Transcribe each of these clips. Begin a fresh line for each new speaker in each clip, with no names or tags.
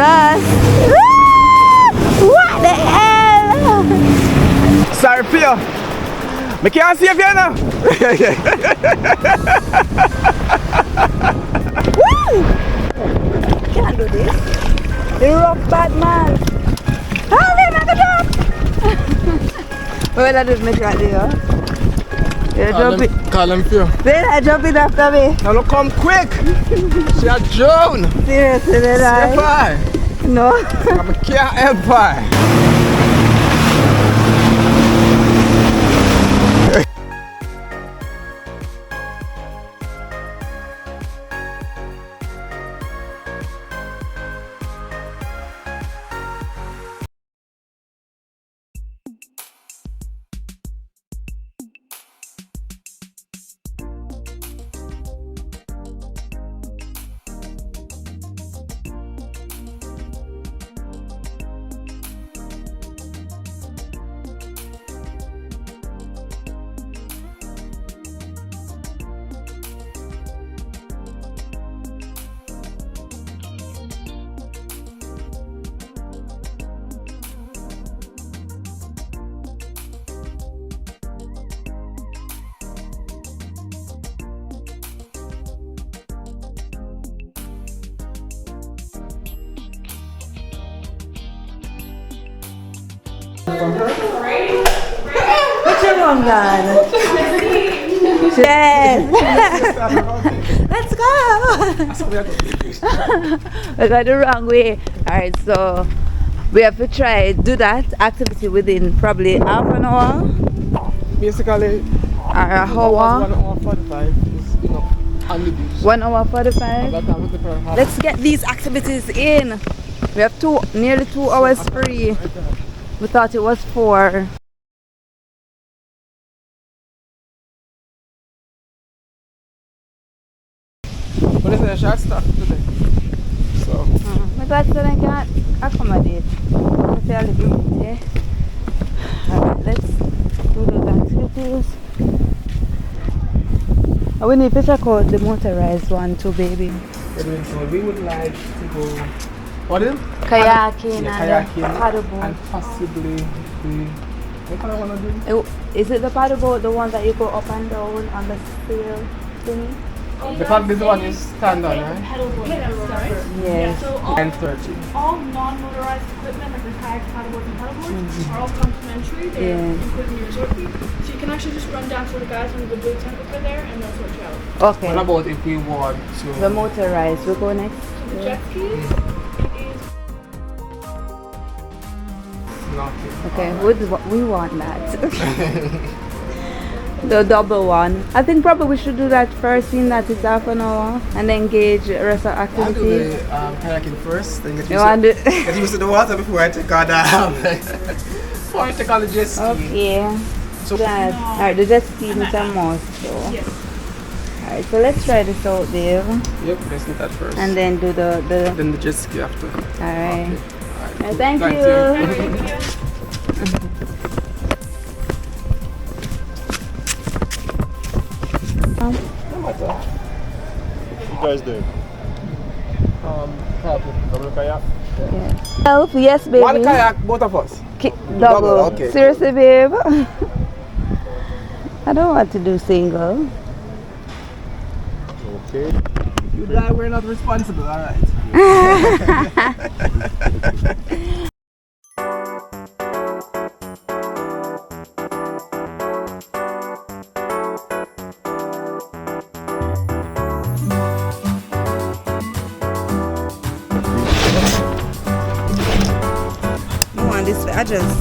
Russ. What the hell?
Sorry, Pio. I can't see you now.
Woo! Can't do this. The rough bad man. Oh, they make a drop. Well, I did make right there. Yeah, jump it.
Call him Pio.
Then I jump it after me.
Now look, come quick. See a drone.
Seriously, then
Seafire.
No.
I can't help her.
What's wrong, God? Yes. Let's go. We got the wrong way. Alright, so we have to try do that activity within probably half an hour.
Basically,
Or a hour.
1 hour 45 is enough on the beach.
1 hour 45. Let's get these activities in. We have nearly 2 hours free. We thought it was 4.
But it's a short stuff today. So.
My God, so I can't accommodate. Let's see a little bit, yeah? Alright, let's do those activities. Oh, we need to check out the motorized one too, baby.
So we would like to go. What is it?
Kayaking
Yeah,
and paddleboat.
and possibly the. What kind of want to do?
Is it the paddleboat, the one that you go up and down on the sail thingy?
The paddle is the one you stand on, right?
Yes.
So all,
9:30.
all non-motorized equipment, like the kayaks, paddleboards, and paddleboards, are all complimentary. They're included in your resort fee. So you can actually just run down to the guys under the blue tent over there, and they'll sort you out.
Okay.
What about if we want to?
The motorized, we go next.
So the jet skis, it is
Nothing.
Okay, we want that. The double one. I think probably we should do that first, seeing that it's half an hour, and then gauge the rest of
I'll do
activities.
the kayaking first, then
You want to
get used to the water before I take on before I take on the jet ski.
Okay.
So
Alright, the jet ski is a must. So.
yes.
Alright, so let's try this out there.
Yep, let's do that first.
And then do the
then the jet ski after.
Alright.
Okay.
Thank you.
No matter.
What you guys doing?
Double kayak.
Yes. Help, yes, baby.
One kayak, both of us.
Double.
Okay.
Seriously, babe. I don't want to do single.
Okay.
You die, we're not responsible, alright.
I just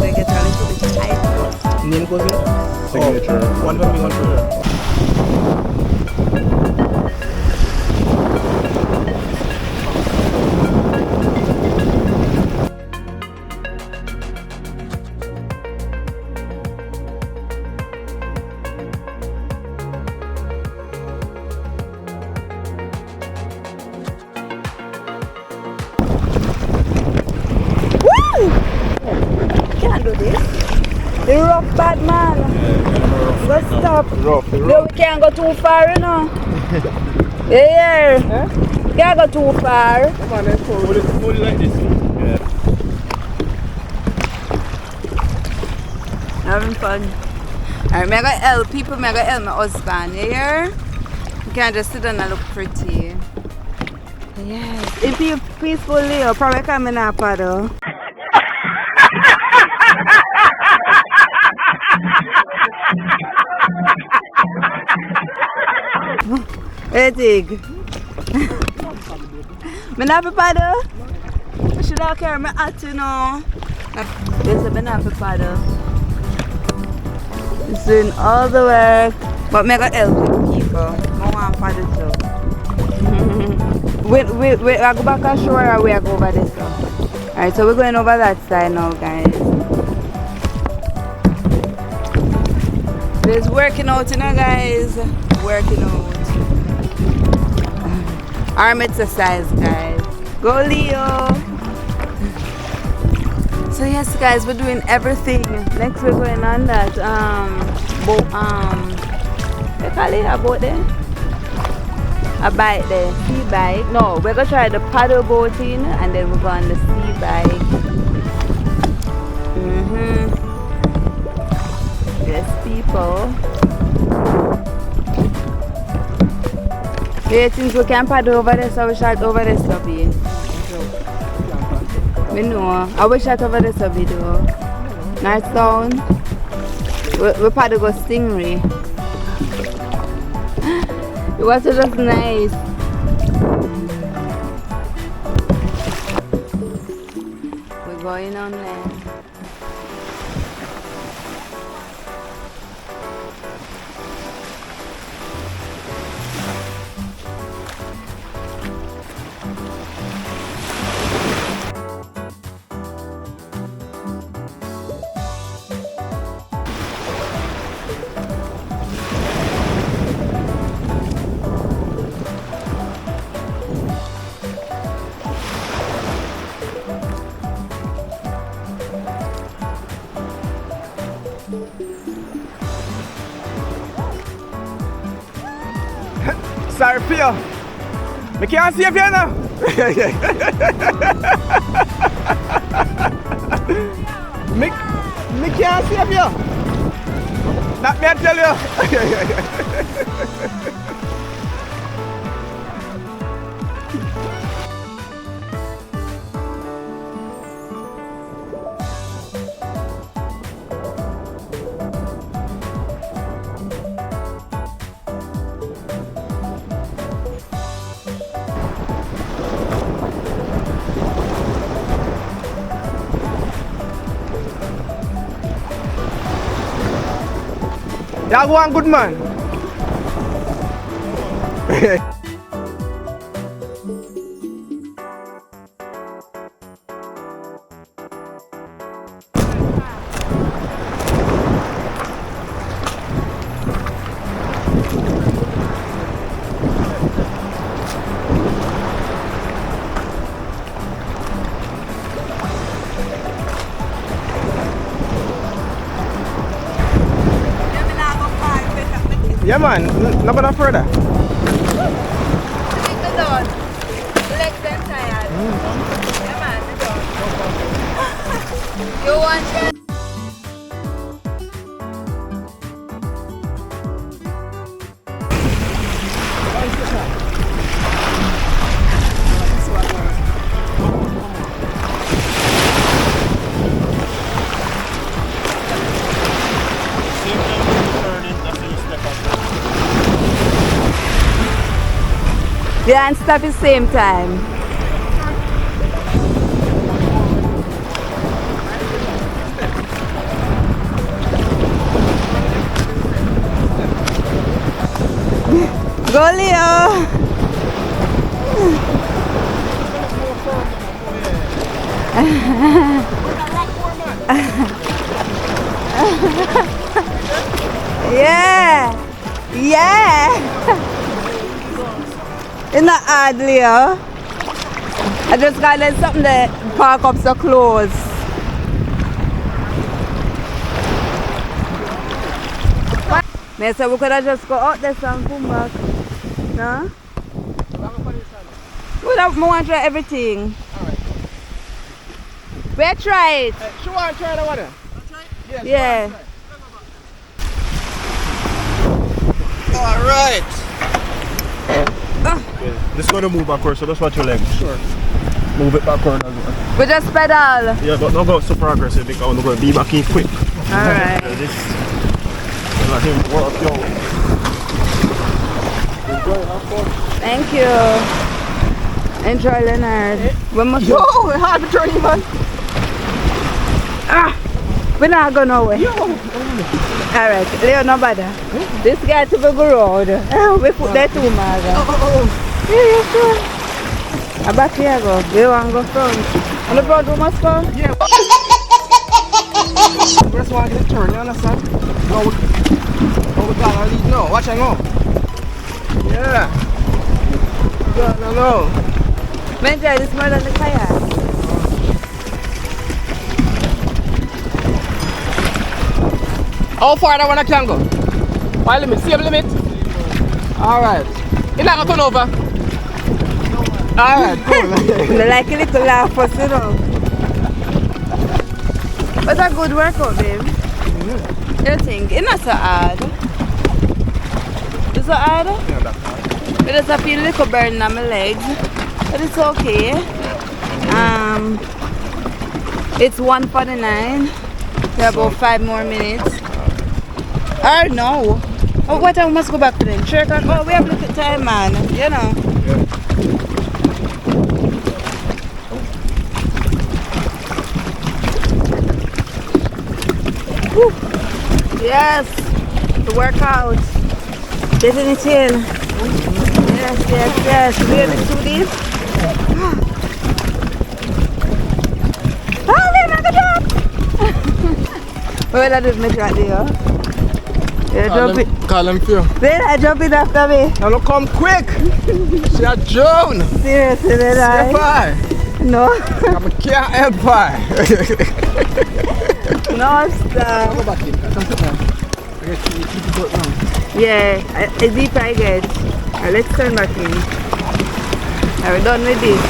get a little bit tight.
Name goes in?
Signature.
One for me, one for her.
The rough bad man. Let's stop.
Rough.
No, we can't go too far, you know. Yeah. Can't go too far.
Come on, let's go.
Hold it like this. Yeah.
Having fun. Alright, I'm gonna help people, I'm gonna help my husband. You hear? You can't just sit down and look pretty. Yes. If you peacefully, you'll probably come in a paddle. Hey, Tig. I'm not a paddle. I should have carried my hat, you know. Yes, I'm not a paddle. It's doing all the work. But I'm going to help people. I want to paddle too. Wait, I go back ashore or we go over this stuff? Alright, so we're going over that side now, guys. There's working out, you know, guys. Working out. Arm exercise, guys. Go, Leo. So yes, guys, we're doing everything. Next, we're going on that they call it a boat there? A bike there, sea bike. No, we're gonna try the paddle boating and then we'll go on the sea bike. Yes, people. Do you think we can paddle over there so we shot over there stubby? I know. I wish I over there stubby though. Nice sound. We paddle go Stingray. It was just nice. We're going on there.
Sorry, Pio. I can't see you now. Me can't see you. Not me, I tell you. Y'all go on, good man. Yeah man, no better further.
Legs them tired. Yeah man, you want it? Yeah, and stop at the same time. Go, Leo! Yeah! Yeah! It's not hard, Leo. I just got like something that park up so close. Me say we could have just go out there and come back. No? We don't want to try everything. We try it.
She want to try the water?
Yeah.
Alright.
This is going to move backward, so just watch your legs.
Sure.
Move it backward as well.
We just pedal.
Yeah, but not go super aggressive because I'm going to be back in quick.
Alright.
This let him work, yo.
Thank you. Enjoy, Leonard. We must
Yo, it's hard to turn, man.
we're not going nowhere. Alright, Leo, no bother. This guy to go road. We put that too, Marga. Yeah, sure. I'm back here, go. We want to go front. On the front, we must go?
Yeah. First one get a turn, you understand? No, we gotta lead now. Watch and go. Yeah. No.
Enjoy this more than the kayak.
How far that one I can go? My limit, same limit? Alright. You not gonna turn over? Alright, cool.
They like a little laugh for you know. It's a good workout, babe. You think? It's not so hard. It's so hard?
Yeah, that's hard.
It does a feel a little burn on my legs. But it's okay. It's 1:49. We have about 5 more minutes. Or no. Oh, what time we must go back to them? Sure, oh, we have a little time, man. You know. Woo. Yes, the workout. Getting it in. Yes. Really do this. Oh, they make a drop. Well, I did make that there. Yeah, jump it.
Call him few.
Then I jump in after me.
Now look, come quick. See a Joan.
Seriously, then I. No.
I'm a can't help her.
No, stop.
Go back in. Come sit down. I get you keep it now.
Yeah, a deep I get. Let's turn back in. Are we done with this?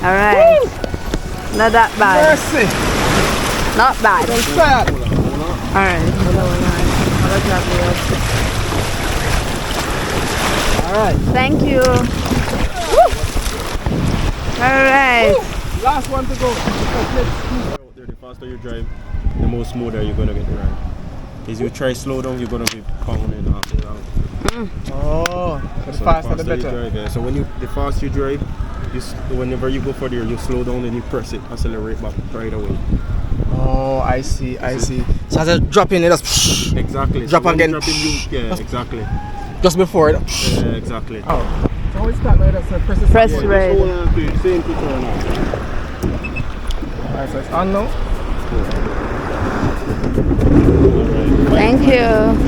Alright. Not that bad.
Mercy.
Not bad.
Don't start.
Alright.
Alright.
Thank you. Alright.
Last one to go.
The faster you drive, the more smoother you're gonna get the ride. If you try slow down, you're gonna be pounding up and down.
Oh, the
So
faster the
you
better.
drive, yeah. So the faster you drive, whenever you go for there, you slow down and you press it, accelerate back right away.
Oh, I see. So as I drop in, it just
Exactly.
Drop
so when
again.
you drop in, exactly.
just before it.
Yeah, exactly.
Oh. So we start like that, so press the
Press
yeah,
red.
Same to turn on.
Alright, so it's on now.
Thank you.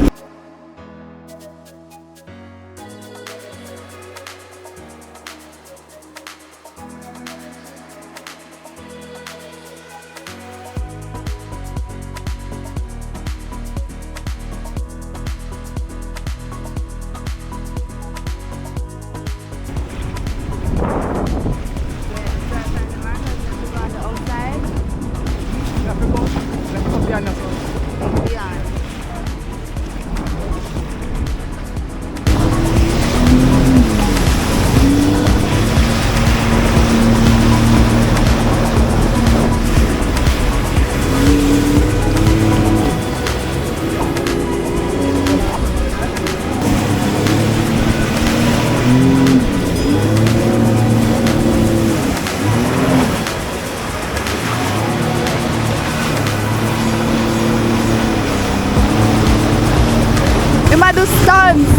Do stunts,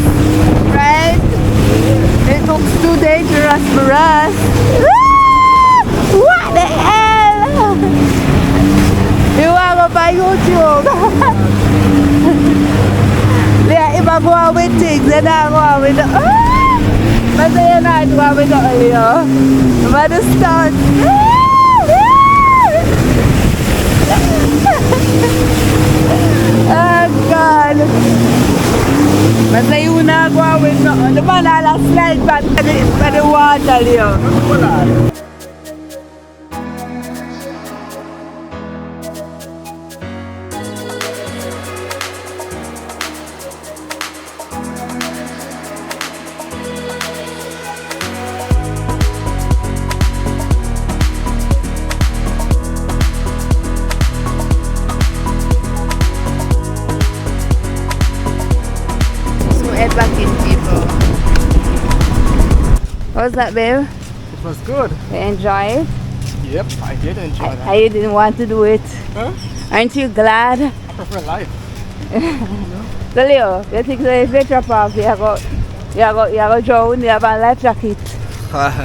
right? It looks too dangerous for us. What the hell? You want to go by YouTube? Yeah, if I go out with things, then I go out with the... But then I go out with the earlier. But the stunts. Oh God. But say you not go with nothing. The man all slide back by the water, Leo. Head back in, people. What was that, babe?
It was good.
You enjoy it?
Yep, I did enjoy that.
I didn't want to do it.
Huh?
Aren't you glad?
I prefer life.
So Leo, you think that if you drop off, you go drown, you have a life jacket.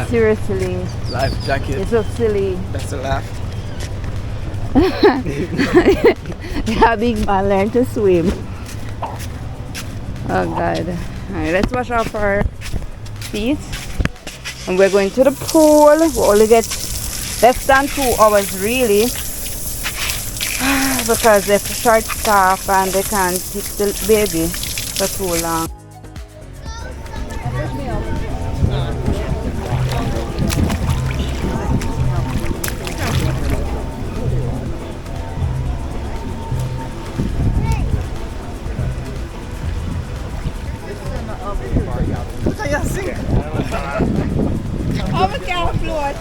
Seriously.
Life jacket.
It's so silly.
That's a laugh.
Yeah, big man learn to swim. Oh God. Alright, let's wash off our feet. And we're going to the pool. We only get less than 2 hours really. Because they're short staff and they can't keep the baby for too long. Oh, we can't float.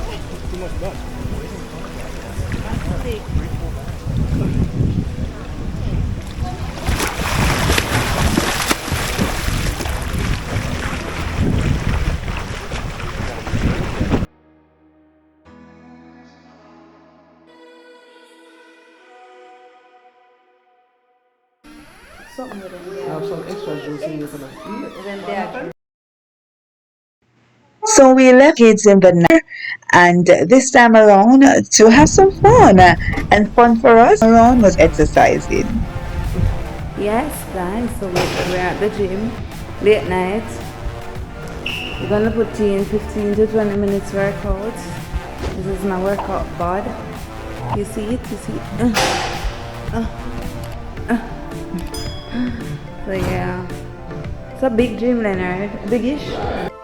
I have some extra juice in here for them.
So we left kids in the night, and this time around to have some fun. And fun for us around was exercising.
Yes, guys, so we're at the gym, late night. We're gonna put in 15 to 20 minutes workout. This is my workout bod. You see it? You see it? So yeah, it's a big gym, Leonard. Big-ish.